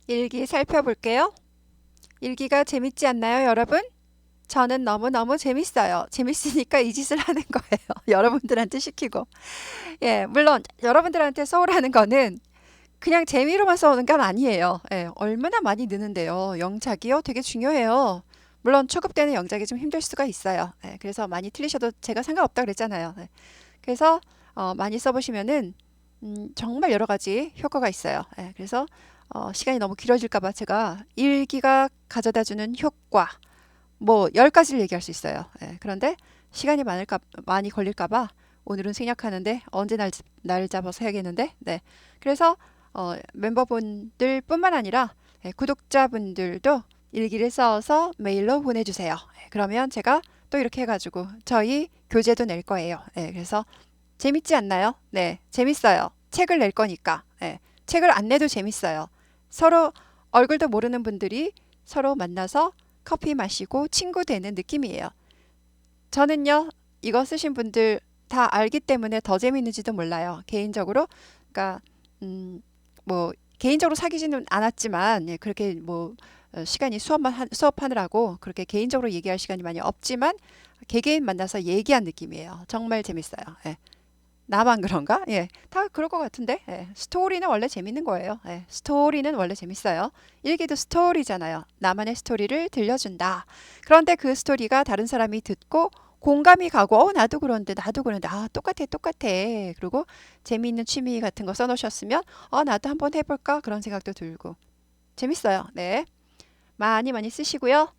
일기 살펴볼게요. 일기가 재밌지 않나요, 여러분? 저는 너무너무 재밌어요. 재밌으니까 이 짓을 하는 거예요. 여러분들한테 시키고. 예, 물론 여러분들한테 써오라는 거는 그냥 재미로만 써오는 건 아니에요. 예, 얼마나 많이 느는데요. 영작이요? 되게 중요해요. 물론 초급 때는 영작이 좀 힘들 수가 있어요. 예, 그래서 많이 틀리셔도 제가 상관없다 그랬잖아요. 예, 그래서 많이 써보시면은 정말 여러 가지 효과가 있어요. 예, 그래서 시간이 너무 길어질까 봐 제가 일기가 가져다주는 효과 뭐 10가지를 얘기할 수 있어요. 예, 그런데 시간이 많이 걸릴까 봐 오늘은 생략하는데 언제 날 잡아서 해야겠는데. 네. 그래서 멤버분들 뿐만 아니라 구독자분들도 일기를 써서 메일로 보내주세요. 그러면 제가 또 이렇게 해가지고 저희 교재도 낼 거예요. 그래서 재밌지 않나요? 네, 재밌어요. 책을 낼 거니까. 책을 안 내도 재밌어요. 서로 얼굴도 모르는 분들이 서로 만나서 커피 마시고 친구 되는 느낌이에요. 저는요, 이거 쓰신 분들 다 알기 때문에 더 재밌는지도 몰라요. 개인적으로. 그러니까, 음, 뭐, 개인적으로 사귀지는 않았지만, 예, 그렇게 뭐, 시간이 수업하느라고 그렇게 개인적으로 얘기할 시간이 많이 없지만, 개개인 만나서 얘기한 느낌이에요. 정말 재밌어요. 예. 나만 그런가? 예, 다 그럴 것 같은데. 예, 스토리는 원래 재밌는 거예요. 예, 스토리는 원래 재밌어요. 일기도 스토리잖아요. 나만의 스토리를 들려준다. 그런데 그 스토리가 다른 사람이 듣고 공감이 가고, 나도 그런데, 나도 그런데, 똑같아, 똑같아. 그리고 재미있는 취미 같은 거 써놓으셨으면, 나도 한번 해볼까? 그런 생각도 들고. 재밌어요. 네. 많이 많이 쓰시고요.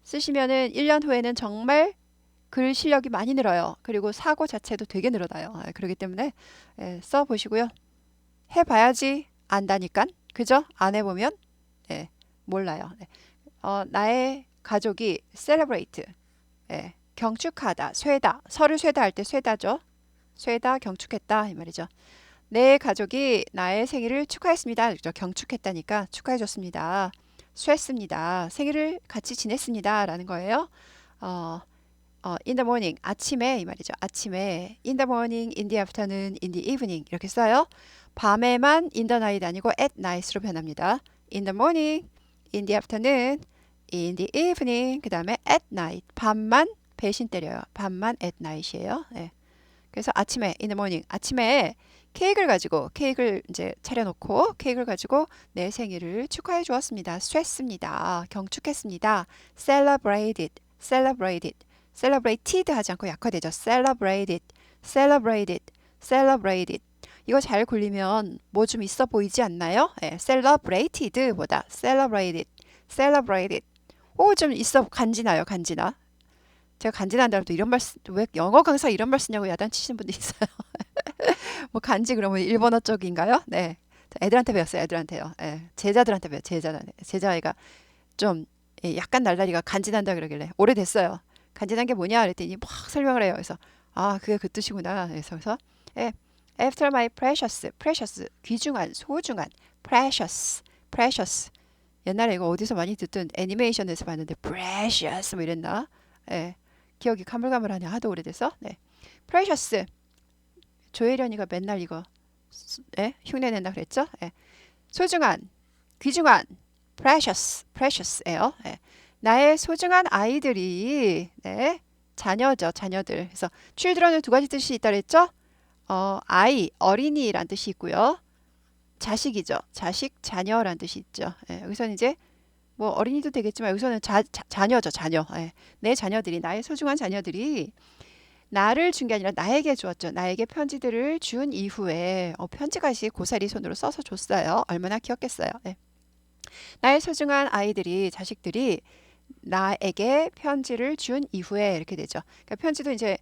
쓰시면은 1년 후에는 정말 글 실력이 많이 늘어요. 그리고 사고 자체도 되게 늘어나요. 그렇기 때문에 써보시고요. 해봐야지 안다니까. 그죠? 안 해보면 몰라요. 네. 나의 가족이 celebrate, 경축하다, 쇠다. 설을 쇠다 할 때 쇠다죠. 쇠다, 경축했다 이 말이죠. 내 가족이 나의 생일을 축하했습니다. 그죠? 경축했다니까 축하해줬습니다. 쇠습니다. 생일을 같이 지냈습니다. 라는 거예요. 어, in the morning, 아침에 이 말이죠. 아침에 in the morning, in the afternoon, in the evening 이렇게 써요. 밤에만 in the night 아니고 at night으로 변합니다. in the morning, in the afternoon, in the evening 그 다음에 at night 밤만 배신 때려요. 밤만 at night이에요. 예. 그래서 아침에 in the morning 아침에 케이크를 이제 차려놓고 케이크를 가지고 내 생일을 축하해 주었습니다. 쇠습니다. 경축했습니다. celebrated, celebrated, celebrated 하지 않고 약화되죠. celebrated, celebrated, celebrated. 이거 잘 굴리면 뭐 좀 있어 보이지 않나요? celebrated보다 celebrated, celebrated. 오, 좀 있어 간지나요, 간지나. 제가 간지난다면 또 이런 왜 영어 강사 이런 말 쓰냐고 야단치시는 분도 있어요. 뭐 간지 그러면 일본어 쪽인가요? 네. 애들한테 배웠어요. 애들한테요. 제자들한테 배웠어요. 제자애가 좀 약간 날라리가 간지난다 그러길래 오래됐어요. 간지난 게 뭐냐 그랬더니 막 설명을 해요. 그래서 그게 그 뜻이구나. 그래서 예, after my precious, precious 귀중한 소중한 precious, precious 옛날에 이거 어디서 많이 듣던 애니메이션에서 봤는데 precious 뭐 이랬나? 예, 기억이 가물가물하네. 하도 오래돼서. 네, precious 조혜련이가 맨날 이거 흉내 낸다 그랬죠? 소중한, 귀중한, precious, precious예요. 나의 소중한 아이들이 자녀죠, 자녀들. 그래서 children은 두 가지 뜻이 있다 그랬죠? 아이, 어린이란 뜻이 있고요. 자식이죠. 자식, 자녀란 뜻이 있죠. 여기서는 이제 뭐 어린이도 되겠지만 여기서는 자녀죠, 자녀. 내 자녀들이, 나의 소중한 자녀들이 나를 준 게 아니라 나에게 주었죠. 나에게 편지들을 준 이후에 편지까지 고사리 손으로 써서 줬어요. 얼마나 귀엽겠어요. 나의 소중한 아이들이 자식들이 나에게 편지를 준 이후에 이렇게 되죠. 그러니까 편지도 이제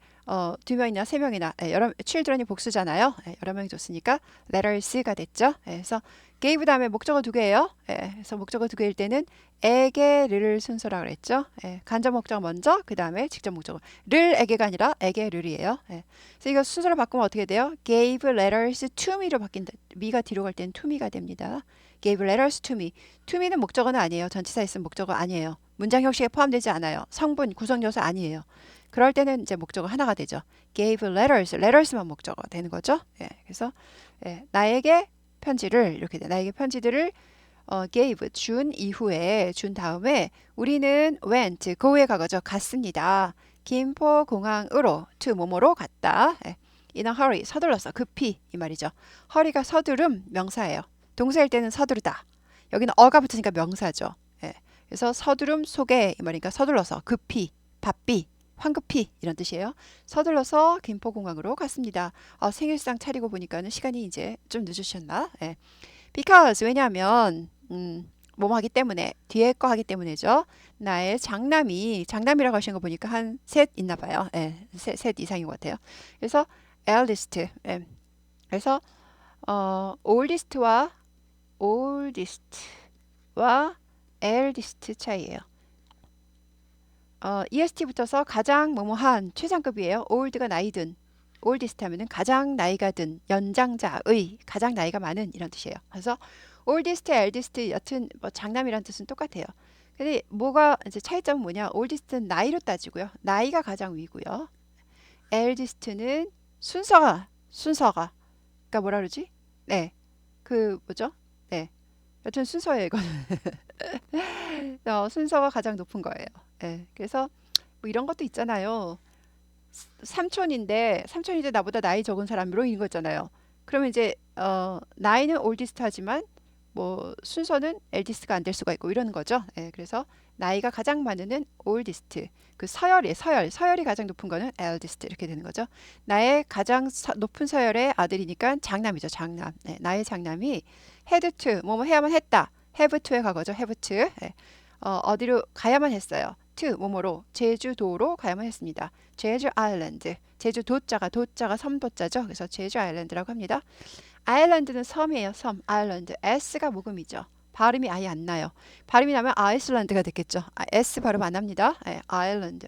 두 명이나 세 명이나 여러 children이 복수잖아요. 여러 명이 줬으니까 letters가 됐죠. 그래서 gave 다음에 목적어 두 개예요. 그래서 목적어 두 개일 때는 에게를 순서라 그랬죠. 간접 목적어 먼저 그 다음에 직접 목적어 를 에게가 아니라 에게를이에요. 그래서 이거 순서를 바꾸면 어떻게 돼요? gave letters to me로 바뀐다. me가 뒤로 갈 때는 to me가 됩니다. gave letters to me. to me는 목적어는 아니에요. 전치사에 쓴 목적어 아니에요. 문장 형식에 포함되지 않아요. 성분, 구성 요소 아니에요. 그럴 때는 이제 목적어 하나가 되죠. gave letters, letters만 목적어 되는 거죠. 그래서 나에게 편지를 이렇게 돼. 나에게 편지들을 gave 준 이후에 준 다음에 우리는 went go의 과거죠. 갔습니다. 김포공항으로 to 뭐뭐로 갔다. 예. in a hurry 서둘러서 급히 이 말이죠. hurry가 서두름 명사예요. 동사일 때는 서두르다. 여기는 어가 붙으니까 명사죠. 예. 그래서 서두름 속에 이 말이니까 서둘러서 급히 바삐 황급히 이런 뜻이에요. 서둘러서 김포공항으로 갔습니다. 생일상 차리고 보니까는 시간이 이제 좀 늦으셨나? 예. because 왜냐하면 뭐뭐 하기 때문에 뒤에 거 하기 때문에죠. 나의 장남이라고 하시는 거 보니까 한 셋 있나 봐요. 예, 셋 이상인 것 같아요. 그래서 eldest. 예. 그래서 oldest와 eldest 차이예요. est 붙어서 가장 뭐뭐한 최상급이에요. old가 나이 든 oldest 하면은 가장 나이가 든 연장자의 가장 나이가 많은 이런 뜻이에요. 그래서 oldest, eldest 여튼 뭐 장남이란 뜻은 똑같아요. 근데 뭐가 이제 차이점은 뭐냐? oldest는 나이로 따지고요. 나이가 가장 위고요. eldest는 순서가 그러니까 뭐라 그러지? 네. 그 뭐죠? 네. 여튼 순서예요, 이거는. 순서가 가장 높은 거예요. 네. 그래서 뭐 이런 것도 있잖아요. 삼촌인데 나보다 나이 적은 사람으로 있는 거 있잖아요. 그러면 이제 나이는 올디스트 하지만 뭐 순서는 엘디스트가 안 될 수가 있고 이러는 거죠. 예, 그래서 나이가 가장 많은 올디스트. 그 서열이 가장 높은 거는 엘디스트 이렇게 되는 거죠. 나의 가장 높은 서열의 아들이니까 장남이죠, 장남. 예, 나의 장남이 had to 뭐뭐 해야만 했다. have to의 과거죠, have to. 예, 어디로 가야만 했어요. to 뭐뭐로 제주도로 가야만 했습니다. 제주 아일랜드. 제주 도자가 섬도자죠. 그래서 제주 아일랜드라고 합니다. 아일랜드는 섬이에요. 섬. 아일랜드. S가 모음이죠. 발음이 아예 안 나요. 발음이 나면 아이슬란드가 됐겠죠. S 발음 안 합니다. 아일랜드.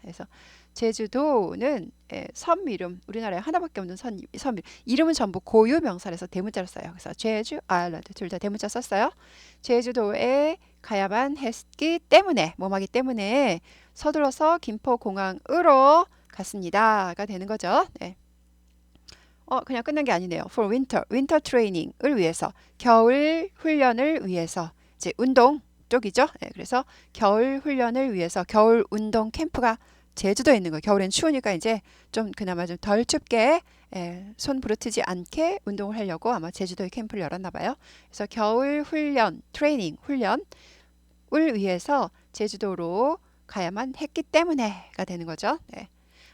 그래서 제주도는 섬 이름. 우리나라에 하나밖에 없는 섬 이름. 이름은 전부 고유 명사라서 대문자로 써요. 그래서 제주 아일랜드 둘 다 대문자 썼어요. 제주도에 가야만 했기 때문에 뭐하기 때문에 서둘러서 김포공항으로 갔습니다가 되는 거죠. 네. 그냥 끝난 게 아니네요. For winter training을 위해서, 겨울 훈련을 위해서, 이제 운동 쪽이죠. 네, 그래서 겨울 훈련을 위해서 겨울 운동 캠프가 제주도에 있는 거예요. 겨울엔 추우니까 이제 좀 그나마 좀 덜 춥게 손 부르트지 않게 운동을 하려고 아마 제주도에 캠프를 열었나 봐요. 그래서 겨울 훈련, 트레이닝, 훈련을 위해서 제주도로 가야만 했기 때문에가 되는 거죠. 네.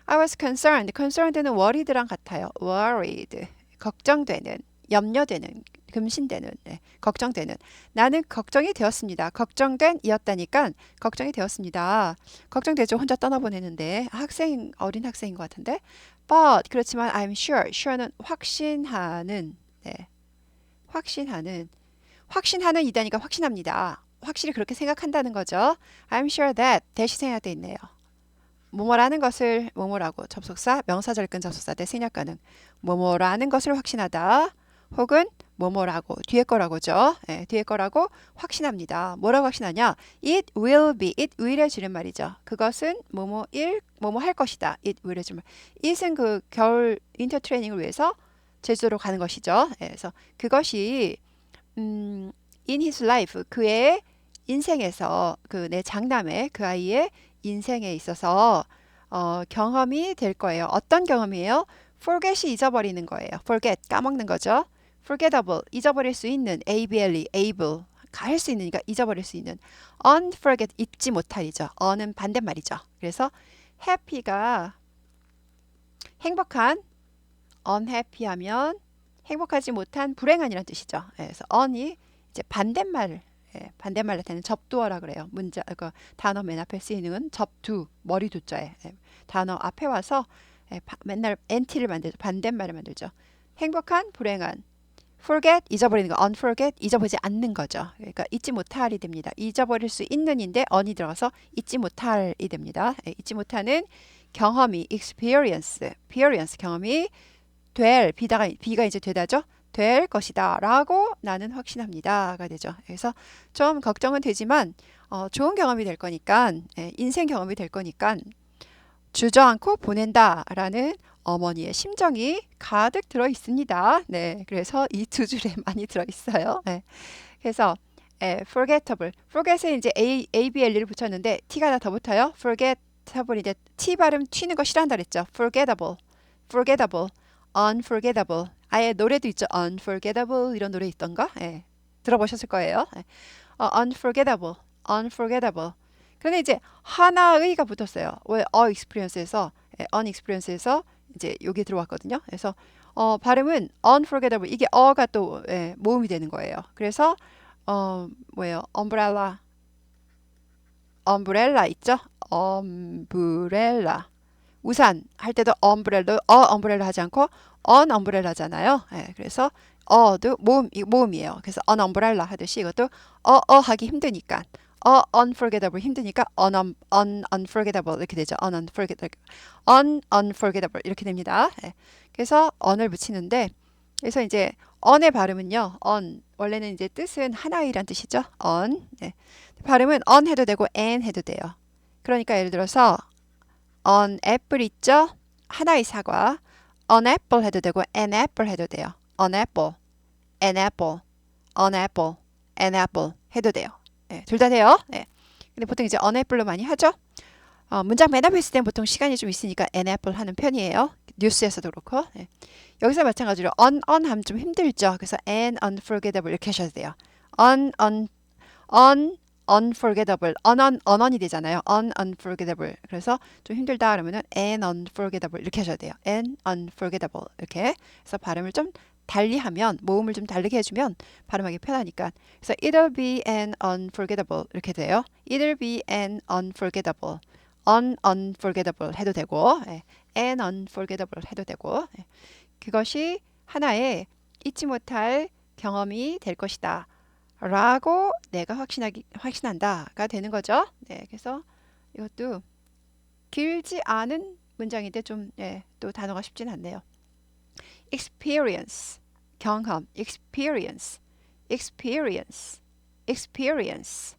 I was concerned. concerned는 worried랑 같아요. worried. 걱정되는, 염려되는, 금신되는, 걱정되는. 나는 걱정이 되었습니다. 걱정된 이었다니까 걱정이 되었습니다. 걱정되죠. 혼자 떠나보내는데. 어린 학생인 것 같은데. But 그렇지만 I'm sure. sure는 확신하는. 네. 확신하는 이다니까 확신합니다. 확실히 그렇게 생각한다는 거죠. I'm sure that. 대시 생략돼 있네요. 뭐뭐라는 것을 뭐뭐라고 접속사 명사절근 접속사 대 생략가능 뭐뭐라는 것을 확신하다 혹은 뭐뭐라고 뒤에 거라고죠. 뒤에 거라고 확신합니다. 뭐라고 확신하냐? It will의 줄임말이죠. 그것은 뭐뭐일 뭐뭐 할 것이다. It will의 줄임말. it은 그 겨울 인터 트레이닝을 위해서 제주도로 가는 것이죠. 그래서 그것이 in his life 그의 인생에서 그 내 장남의 그 아이의 인생에 있어서 경험이 될 거예요. 어떤 경험이에요? forget이 잊어버리는 거예요. forget 까먹는 거죠. forgettable 잊어버릴 수 있는 able 할 수 있으니까 잊어버릴 수 있는 unforget 잊지 못할이죠. 는 반대말이죠. 그래서 happy가 행복한 unhappy 하면 행복하지 못한 불행한이라는 뜻이죠. 그래서 un이 이제 반대말 나타내는 접두어라 그래요. 단어 맨 앞에 쓰이는 접두, 머리 두자에 단어 앞에 와서 맨날 NT를 만들죠. 반대말을 만들죠. 행복한, 불행한. forget, 잊어버리는 거. unforget, 잊어버리지 않는 거죠. 그러니까 잊지 못할이 됩니다. 잊어버릴 수 있는인데 on이 들어가서 잊지 못할이 됩니다. 잊지 못하는 경험이 experience 경험이 비가 이제 되다죠. 될 것이다 라고 나는 확신합니다가 되죠. 그래서 좀 걱정은 되지만 좋은 경험이 될 거니까 인생 경험이 될 거니까 주저앉고 보낸다 라는 어머니의 심정이 가득 들어 있습니다. 네, 그래서 이 두 줄에 많이 들어 있어요. 네. 해서 forgettable. forget에 이제 ABLE를 붙였는데 T가 하나 더 붙어요. forgettable 이제 T 발음 튀는 거 싫어한다 그랬죠. forgettable, forgettable, unforgettable. 아예 노래도 있죠. unforgettable 이런 노래 있던가? 예, 들어보셨을 거예요. 예. unforgettable, unforgettable. 그런데 이제 하나의가 붙었어요. 왜? experience에서 unexperience에서 이제 여기 들어왔거든요. 그래서 발음은 unforgettable. 이게 어가 또 모음이 되는 거예요. 그래서 뭐예요? umbrella, umbrella 있죠? umbrella. 우산 할 때도 umbrella, umbrella 하지 않고 on umbrella잖아요. 그래서 도 모음이에요. 그래서 on umbrella 하듯이 이것도 하기 힘드니까 unforgettable 힘드니까 unforgettable 이렇게 되죠. unforgettable 이렇게 됩니다. 그래서 on을 붙이는데 그래서 이제 on의 발음은요. on 원래는 이제 뜻은 하나이란 뜻이죠. on 발음은 on 해도 되고 an 해도 돼요. 그러니까 예를 들어서 on apple 있죠? 하나의 사과. on apple 해도 되고 an apple 해도 돼요. on apple, an apple, on apple, an apple 해도 돼요. 둘 다 돼요. 근데 보통 이제 on apple로 많이 하죠. 문장 맨 앞에 있을 땐 보통 시간이 좀 있으니까 an apple 하는 편이에요. 뉴스에서도 그렇고. 여기서 마찬가지로 on 하면 좀 힘들죠. 그래서 an unforgettable 이렇게 하셔도 돼요. on unforgettable, on이 되잖아요. unforgettable. 그래서 좀 힘들다 그러면은 an unforgettable 이렇게 하셔야 돼요. an unforgettable 이렇게. 그래서 발음을 좀 달리 하면 모음을 좀 다르게 해주면 발음하기 편하니까. 그래서 it'll be an unforgettable 이렇게 돼요. it'll be an unforgettable, unforgettable 해도 되고, an unforgettable 해도 되고. 그것이 하나의 잊지 못할 경험이 될 것이다. 라고 내가 확신한다가 되는 거죠. 그래서 이것도 길지 않은 문장인데 좀 또 단어가 쉽진 않네요. experience 경험, experience, experience, experience.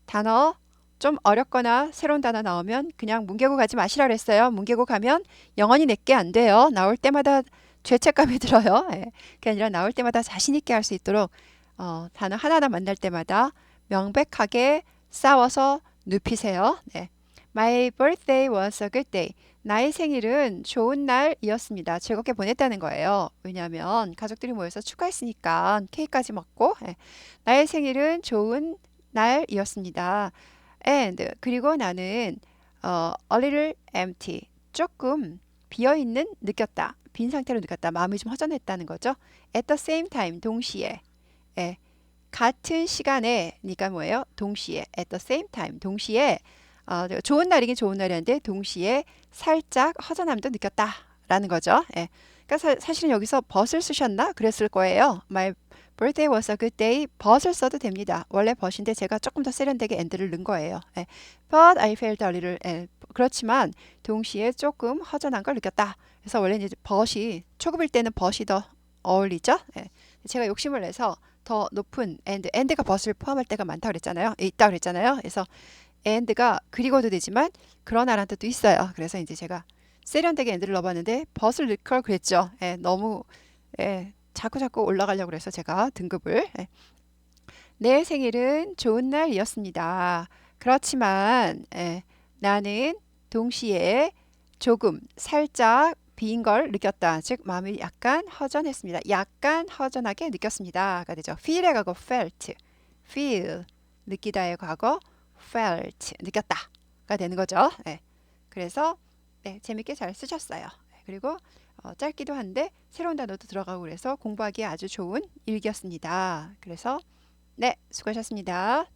단어 좀 어렵거나 새로운 단어 나오면 그냥 뭉개고 가지 마시라 그랬어요. 뭉개고 가면 영원히 내게 안 돼요. 나올 때마다 죄책감이 들어요. 그게 아니라 나올 때마다 자신 있게 할 수 있도록 단어 하나하나 만날 때마다 명백하게 싸워서 눕히세요. My birthday was a good day. 나의 생일은 좋은 날이었습니다. 즐겁게 보냈다는 거예요. 왜냐하면 가족들이 모여서 축하했으니까 케이크까지 먹고 나의 생일은 좋은 날이었습니다. And 그리고 나는 a little empty 조금 비어있는 느꼈다. 빈 상태로 느꼈다. 마음이 좀 허전했다는 거죠. At the same time 동시에 같은 시간에 그러니까 뭐예요? 동시에 at the same time 동시에 좋은 날이긴 좋은 날이었는데 동시에 살짝 허전함도 느꼈다라는 거죠. 그러니까 사실은 여기서 but을 쓰셨나? 그랬을 거예요. My birthday was a good day. but을 써도 됩니다. 원래 but인데 제가 조금 더 세련되게 and를 넣은 거예요. But I felt a little 그렇지만 동시에 조금 허전한 걸 느꼈다. 그래서 원래 이제 but이 초급일 때는 but이 더 어울리죠. 제가 욕심을 내서 더 높은 and가 but을 포함할 때가 많다고 그랬잖아요. 있다고 그랬잖아요. 그래서 and가 그리고도 되지만 그러나라는 뜻도 있어요. 그래서 이제 제가 세련되게 and를 넣어봤는데 but을 넣을 걸 그랬죠. 너무 자꾸 올라가려고 그래서 제가 등급을 내 생일은 좋은 날이었습니다. 그렇지만 나는 동시에 조금 살짝 빈 걸 느꼈다. 즉 마음이 약간 허전했습니다. 약간 허전하게 느꼈습니다가 되죠. feel의 과거 felt, feel 느끼다의 과거 felt 느꼈다가 되는 거죠. 그래서 재밌게 잘 쓰셨어요. 그리고 짧기도 한데 새로운 단어도 들어가고 그래서 공부하기에 아주 좋은 일기였습니다. 그래서 수고하셨습니다.